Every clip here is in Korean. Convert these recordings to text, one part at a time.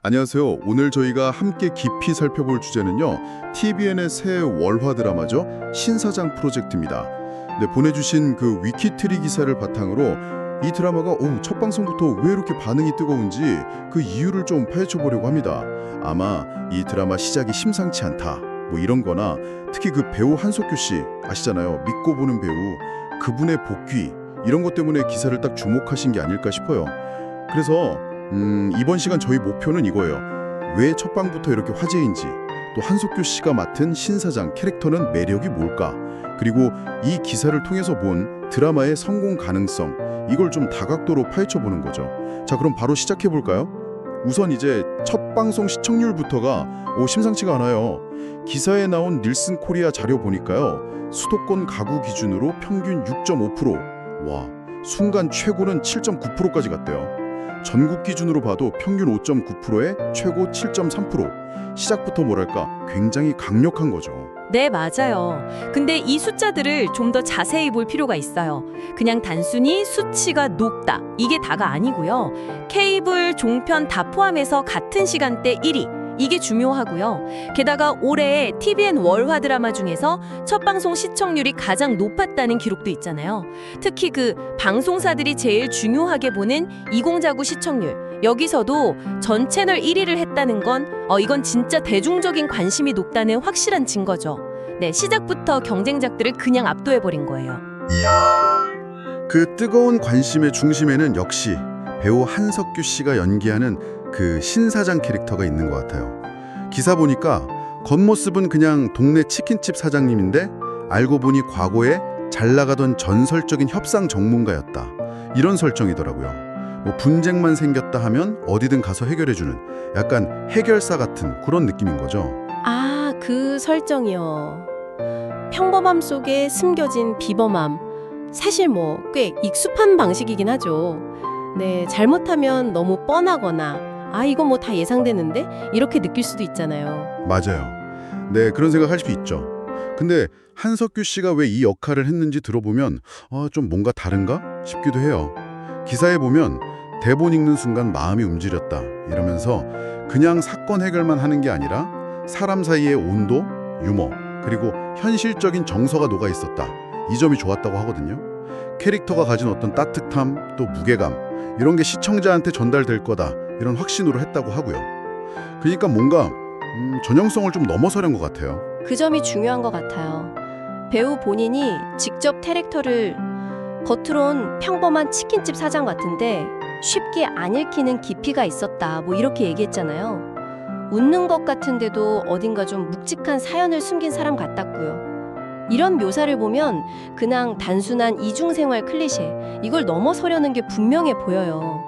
안녕하세요. 오늘 저희가 함께 깊이 살펴볼 주제는요. TVN의 새 월화 드라마죠. 신사장 프로젝트입니다. 네, 보내주신 그 위키트리 기사를 바탕으로 이 드라마가 첫 방송부터 왜 이렇게 반응이 뜨거운지 그 이유를 좀 파헤쳐 보려고 합니다. 아마 이 드라마 시작이 심상치 않다. 뭐 이런 거나 특히 그 배우 한석규 씨 아시잖아요. 믿고 보는 배우. 그분의 복귀 이런 것 때문에 기사를 딱 주목하신 게 아닐까 싶어요. 그래서 이번 시간 저희 목표는 이거예요. 왜 첫 방부터 이렇게 화제인지, 또 한석규 씨가 맡은 신사장 캐릭터는 매력이 뭘까? 그리고 이 기사를 통해서 본 드라마의 성공 가능성, 이걸 좀 다각도로 파헤쳐보는 거죠. 자, 그럼 바로 시작해볼까요? 우선 이제 첫 방송 시청률부터가 심상치가 않아요. 기사에 나온 닐슨 코리아 자료 보니까요. 수도권 가구 기준으로 평균 6.5%, 와, 순간 최고는 7.9%까지 갔대요. 전국 기준으로 봐도 평균 5.9%에 최고 7.3%. 시작부터 뭐랄까 굉장히 강력한 거죠. 네, 맞아요. 근데 이 숫자들을 좀 더 자세히 볼 필요가 있어요. 그냥 단순히 수치가 높다, 이게 다가 아니고요. 케이블, 종편 다 포함해서 같은 시간대 1위, 이게 중요하고요. 게다가 올해 TVN 월화 드라마 중에서 첫 방송 시청률이 가장 높았다는 기록도 있잖아요. 특히 그 방송사들이 제일 중요하게 보는 이공자구 시청률, 여기서도 전 채널 1위를 했다는 건 이건 진짜 대중적인 관심이 높다는 확실한 증거죠. 네, 시작부터 경쟁작들을 그냥 압도해버린 거예요. 그 뜨거운 관심의 중심에는 역시 배우 한석규 씨가 연기하는 그 신사장 캐릭터가 있는 것 같아요. 기사 보니까 겉모습은 그냥 동네 치킨집 사장님인데 알고 보니 과거에 잘 나가던 전설적인 협상 전문가였다. 이런 설정이더라고요. 뭐 분쟁만 생겼다 하면 어디든 가서 해결해주는 약간 해결사 같은 그런 느낌인 거죠. 아, 그 설정이요. 평범함 속에 숨겨진 비범함. 사실 뭐 꽤 익숙한 방식이긴 하죠. 네, 잘못하면 너무 뻔하거나 이건 뭐 다 예상되는데? 이렇게 느낄 수도 있잖아요. 맞아요. 네, 그런 생각할 수 있죠. 근데 한석규 씨가 왜 이 역할을 했는지 들어보면 좀 뭔가 다른가 싶기도 해요. 기사에 보면 대본 읽는 순간 마음이 움직였다 이러면서 그냥 사건 해결만 하는 게 아니라 사람 사이의 온도, 유머, 그리고 현실적인 정서가 녹아 있었다. 이 점이 좋았다고 하거든요. 캐릭터가 가진 어떤 따뜻함, 또 무게감 이런 게 시청자한테 전달될 거다 이런 확신으로 했다고 하고요. 그러니까 뭔가 전형성을 좀 넘어서려는 것 같아요. 그 점이 중요한 것 같아요. 배우 본인이 직접 캐릭터를 겉으론 평범한 치킨집 사장 같은데 쉽게 안 읽히는 깊이가 있었다, 뭐 이렇게 얘기했잖아요. 웃는 것 같은데도 어딘가 좀 묵직한 사연을 숨긴 사람 같았고요. 이런 묘사를 보면 그냥 단순한 이중생활 클리셰, 이걸 넘어서려는 게 분명해 보여요.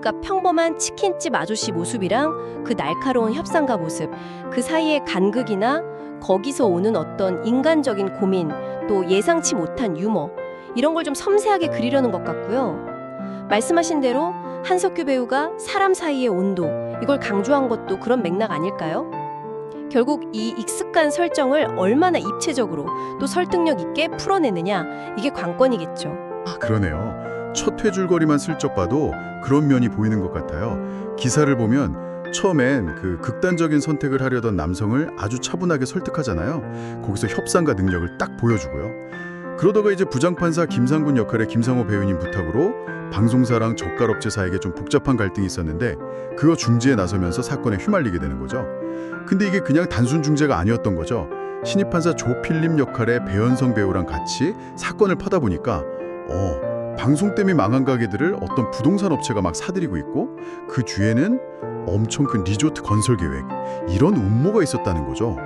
그러니까 평범한 치킨집 아저씨 모습이랑 그 날카로운 협상가 모습, 그 사이의 간극이나 거기서 오는 어떤 인간적인 고민, 또 예상치 못한 유머, 이런 걸 좀 섬세하게 그리려는 것 같고요. 말씀하신 대로 한석규 배우가 사람 사이의 온도, 이걸 강조한 것도 그런 맥락 아닐까요? 결국 이 익숙한 설정을 얼마나 입체적으로 또 설득력 있게 풀어내느냐, 이게 관건이겠죠. 그러네요. 첫 회줄거리만 슬쩍 봐도 그런 면이 보이는 것 같아요. 기사를 보면 처음엔 그 극단적인 선택을 하려던 남성을 아주 차분하게 설득하잖아요. 거기서 협상가 능력을 딱 보여주고요. 그러다가 이제 부장판사 김상군 역할의 김상호 배우님 부탁으로 방송사랑 젓갈업체 사이에 좀 복잡한 갈등이 있었는데 그거 중재에 나서면서 사건에 휘말리게 되는 거죠. 근데 이게 그냥 단순 중재가 아니었던 거죠. 신입판사 조필립 역할의 배현성 배우랑 같이 사건을 파다 보니까 방송 때문에 망한 가게들을 어떤 부동산 업체가 막 사들이고 있고 그 뒤에는 엄청 큰 리조트 건설 계획, 이런 음모가 있었다는 거죠.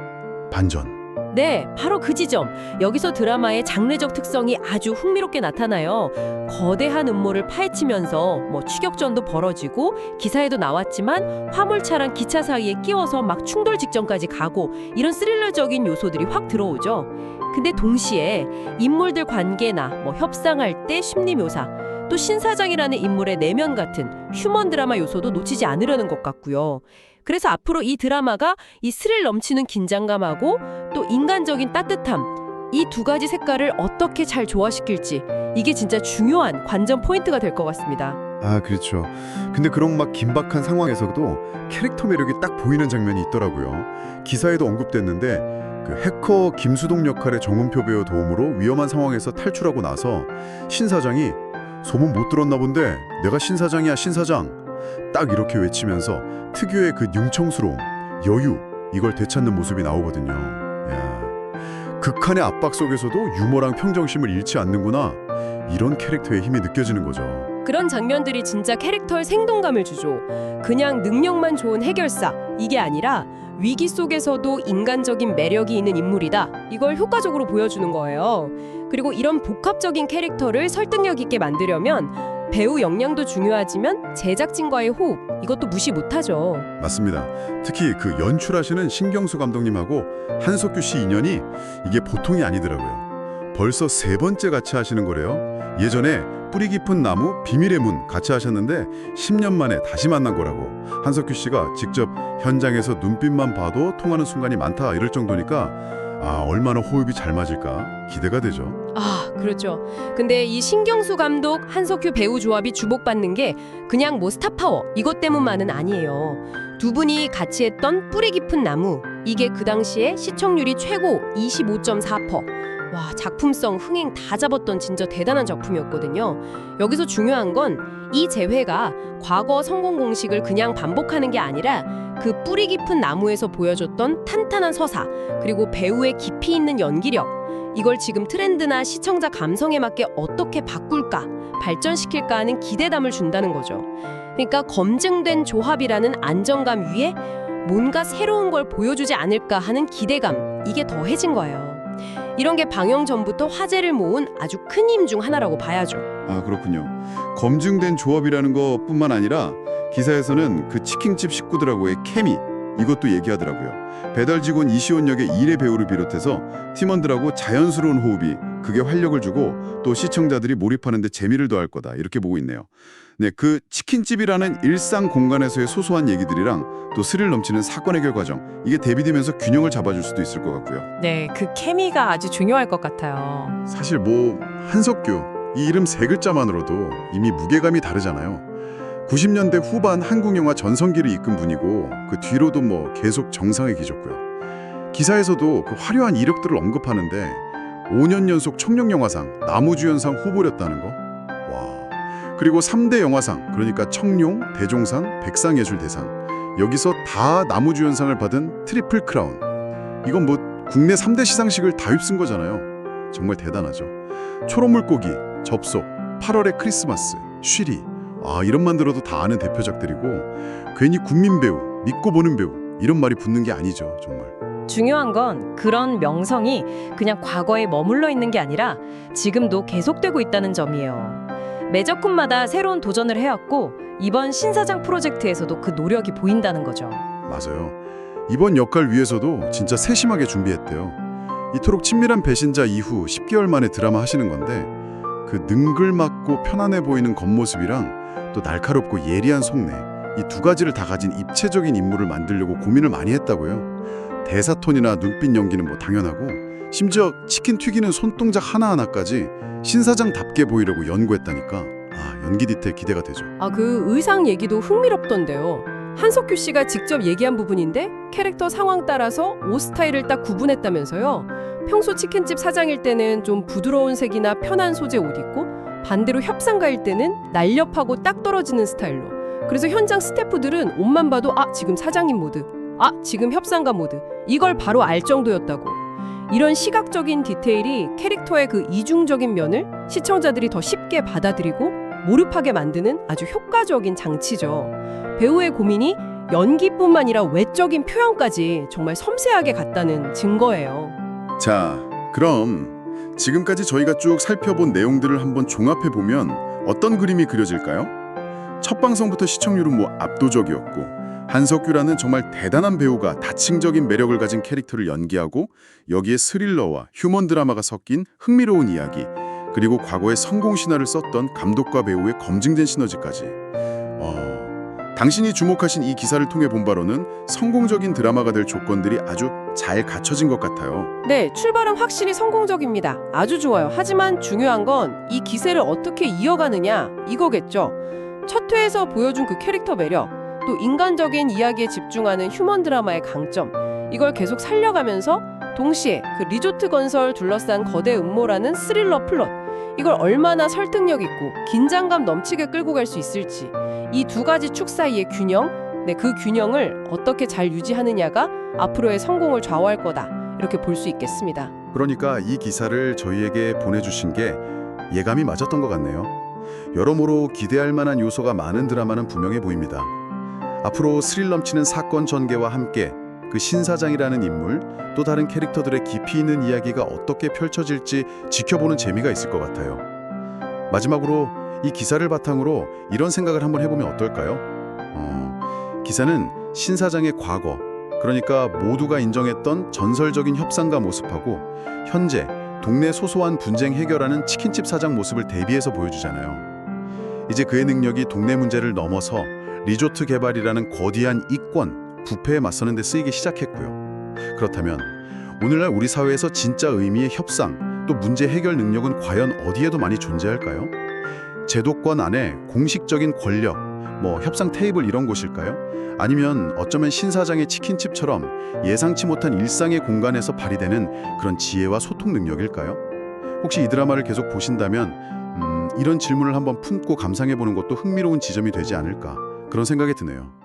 반전. 네, 바로 그 지점. 여기서 드라마의 장르적 특성이 아주 흥미롭게 나타나요. 거대한 음모를 파헤치면서 추격전도 벌어지고 기사에도 나왔지만 화물차랑 기차 사이에 끼워서 막 충돌 직전까지 가고 이런 스릴러적인 요소들이 확 들어오죠. 근데 동시에 인물들 관계나 협상할 때 심리 묘사, 또 신사장이라는 인물의 내면 같은 휴먼 드라마 요소도 놓치지 않으려는 것 같고요. 그래서 앞으로 이 드라마가 이 스릴 넘치는 긴장감하고 또 인간적인 따뜻함, 이 두 가지 색깔을 어떻게 잘 조화시킬지, 이게 진짜 중요한 관전 포인트가 될 것 같습니다. 아, 그렇죠. 근데 그런 막 긴박한 상황에서도 캐릭터 매력이 딱 보이는 장면이 있더라고요. 기사에도 언급됐는데 그 해커 김수동 역할의 정은표 배우 도움으로 위험한 상황에서 탈출하고 나서 신 사장이 소문 못 들었나 본데 내가 신 사장이야 신 사장 딱 이렇게 외치면서 특유의 그 융청스러움, 여유 이걸 되찾는 모습이 나오거든요. 야, 극한의 압박 속에서도 유머랑 평정심을 잃지 않는구나. 이런 캐릭터의 힘이 느껴지는 거죠. 그런 장면들이 진짜 캐릭터에 생동감을 주죠. 그냥 능력만 좋은 해결사 이게 아니라 위기 속에서도 인간적인 매력이 있는 인물이다. 이걸 효과적으로 보여주는 거예요. 그리고 이런 복합적인 캐릭터를 설득력 있게 만들려면 배우 역량도 중요하지만 제작진과의 호흡 이것도 무시 못하죠. 맞습니다. 특히 그 연출하시는 신경수 감독님하고 한석규 씨 인연이 이게 보통이 아니더라고요. 벌써 3번째 같이 하시는 거래요. 예전에 뿌리 깊은 나무 비밀의 문 같이 하셨는데 10년 만에 다시 만난 거라고. 한석규 씨가 직접 현장에서 눈빛만 봐도 통하는 순간이 많다 이럴 정도니까 아, 얼마나 호흡이 잘 맞을까 기대가 되죠. 아, 그렇죠. 근데 이 신경수 감독, 한석규 배우 조합이 주목받는 게 그냥 뭐 스타 파워 이것 때문만은 아니에요. 두 분이 같이 했던 뿌리 깊은 나무 이게 그 당시에 시청률이 최고 25.4%. 와, 작품성, 흥행 다 잡았던 진짜 대단한 작품이었거든요. 여기서 중요한 건 이 재회가 과거 성공 공식을 그냥 반복하는 게 아니라 그 뿌리 깊은 나무에서 보여줬던 탄탄한 서사 그리고 배우의 깊이 있는 연기력 이걸 지금 트렌드나 시청자 감성에 맞게 어떻게 바꿀까, 발전시킬까 하는 기대감을 준다는 거죠. 그러니까 검증된 조합이라는 안정감 위에 뭔가 새로운 걸 보여주지 않을까 하는 기대감, 이게 더해진 거예요. 이런 게 방영 전부터 화제를 모은 아주 큰 힘 중 하나라고 봐야죠. 아, 그렇군요. 검증된 조합이라는 것뿐만 아니라 기사에서는 그 치킨집 식구들하고의 케미 이것도 얘기하더라고요. 배달 직원 이시온 역의 일의 배우를 비롯해서 팀원들하고 자연스러운 호흡이 그게 활력을 주고 또 시청자들이 몰입하는 데 재미를 더할 거다 이렇게 보고 있네요. 네, 그 치킨집이라는 일상 공간에서의 소소한 얘기들이랑 또 스릴 넘치는 사건 해결 과정 이게 대비되면서 균형을 잡아줄 수도 있을 것 같고요. 네, 그 케미가 아주 중요할 것 같아요. 사실 뭐 한석규 이 이름 3글자만으로도 이미 무게감이 다르잖아요. 90년대 후반 한국 영화 전성기를 이끈 분이고 그 뒤로도 뭐 계속 정상에 계셨고요. 기사에서도 그 화려한 이력들을 언급하는데 5년 연속 청룡영화상, 나무주연상 후보였다는 거. 와. 그리고 3대 영화상, 그러니까 청룡, 대종상, 백상예술대상. 여기서 다 나무주연상을 받은 트리플 크라운. 이건 뭐 국내 3대 시상식을 다 휩쓴 거잖아요. 정말 대단하죠. 초록물고기, 접속, 8월의 크리스마스, 쉬리. 아, 이름만 들어도 다 아는 대표작들이고 괜히 국민 배우, 믿고 보는 배우 이런 말이 붙는 게 아니죠, 정말. 중요한 건 그런 명성이 그냥 과거에 머물러 있는 게 아니라 지금도 계속되고 있다는 점이에요. 매 작품마다 새로운 도전을 해왔고 이번 신사장 프로젝트에서도 그 노력이 보인다는 거죠. 맞아요. 이번 역할 위해서도 진짜 세심하게 준비했대요. 이토록 친밀한 배신자 이후 10개월 만에 드라마 하시는 건데 그 능글맞고 편안해 보이는 겉모습이랑 또 날카롭고 예리한 속내 이 두 가지를 다 가진 입체적인 인물을 만들려고 고민을 많이 했다고요. 대사 톤이나 눈빛 연기는 뭐 당연하고 심지어 치킨 튀기는 손동작 하나하나까지 신사장답게 보이려고 연구했다니까. 아, 연기 디테일 기대가 되죠. 아, 그 의상 얘기도 흥미롭던데요. 한석규 씨가 직접 얘기한 부분인데 캐릭터 상황 따라서 옷 스타일을 딱 구분했다면서요. 평소 치킨집 사장일 때는 좀 부드러운 색이나 편한 소재 옷 입고 반대로 협상가일 때는 날렵하고 딱 떨어지는 스타일로. 그래서 현장 스태프들은 옷만 봐도 아, 지금 사장님 모드, 아, 지금 협상가 모드 이걸 바로 알 정도였다고. 이런 시각적인 디테일이 캐릭터의 그 이중적인 면을 시청자들이 더 쉽게 받아들이고 몰입하게 만드는 아주 효과적인 장치죠. 배우의 고민이 연기뿐만 아니라 외적인 표현까지 정말 섬세하게 갔다는 증거예요. 자, 그럼 지금까지 저희가 쭉 살펴본 내용들을 한번 종합해보면 어떤 그림이 그려질까요? 첫 방송부터 시청률은 뭐 압도적이었고 한석규라는 정말 대단한 배우가 다층적인 매력을 가진 캐릭터를 연기하고 여기에 스릴러와 휴먼 드라마가 섞인 흥미로운 이야기 그리고 과거에 성공 신화를 썼던 감독과 배우의 검증된 시너지까지 당신이 주목하신 이 기사를 통해 본 바로는 성공적인 드라마가 될 조건들이 아주 잘 갖춰진 것 같아요. 네, 출발은 확실히 성공적입니다. 아주 좋아요. 하지만 중요한 건 이 기세를 어떻게 이어가느냐 이거겠죠. 첫 회에서 보여준 그 캐릭터 매력, 또 인간적인 이야기에 집중하는 휴먼 드라마의 강점, 이걸 계속 살려가면서 동시에 그 리조트 건설 둘러싼 거대 음모라는 스릴러 플롯, 이걸 얼마나 설득력 있고 긴장감 넘치게 끌고 갈 수 있을지, 이 두 가지 축 사이의 균형, 그 균형을 어떻게 잘 유지하느냐가 앞으로의 성공을 좌우할 거다, 이렇게 볼 수 있겠습니다. 그러니까 이 기사를 저희에게 보내주신 게 예감이 맞았던 것 같네요. 여러모로 기대할 만한 요소가 많은 드라마는 분명해 보입니다. 앞으로 스릴 넘치는 사건 전개와 함께 그 신사장이라는 인물, 또 다른 캐릭터들의 깊이 있는 이야기가 어떻게 펼쳐질지 지켜보는 재미가 있을 것 같아요. 마지막으로 이 기사를 바탕으로 이런 생각을 한번 해보면 어떨까요? 기사는 신사장의 과거, 그러니까 모두가 인정했던 전설적인 협상가 모습하고 현재 동네 소소한 분쟁 해결하는 치킨집 사장 모습을 대비해서 보여주잖아요. 이제 그의 능력이 동네 문제를 넘어서 리조트 개발이라는 거대한 이권, 부패에 맞서는 데 쓰이기 시작했고요. 그렇다면 오늘날 우리 사회에서 진짜 의미의 협상, 또 문제 해결 능력은 과연 어디에도 많이 존재할까요? 제도권 안에 공식적인 권력, 협상 테이블 이런 곳일까요? 아니면 어쩌면 신사장의 치킨집처럼 예상치 못한 일상의 공간에서 발휘되는 그런 지혜와 소통 능력일까요? 혹시 이 드라마를 계속 보신다면 이런 질문을 한번 품고 감상해보는 것도 흥미로운 지점이 되지 않을까, 그런 생각이 드네요.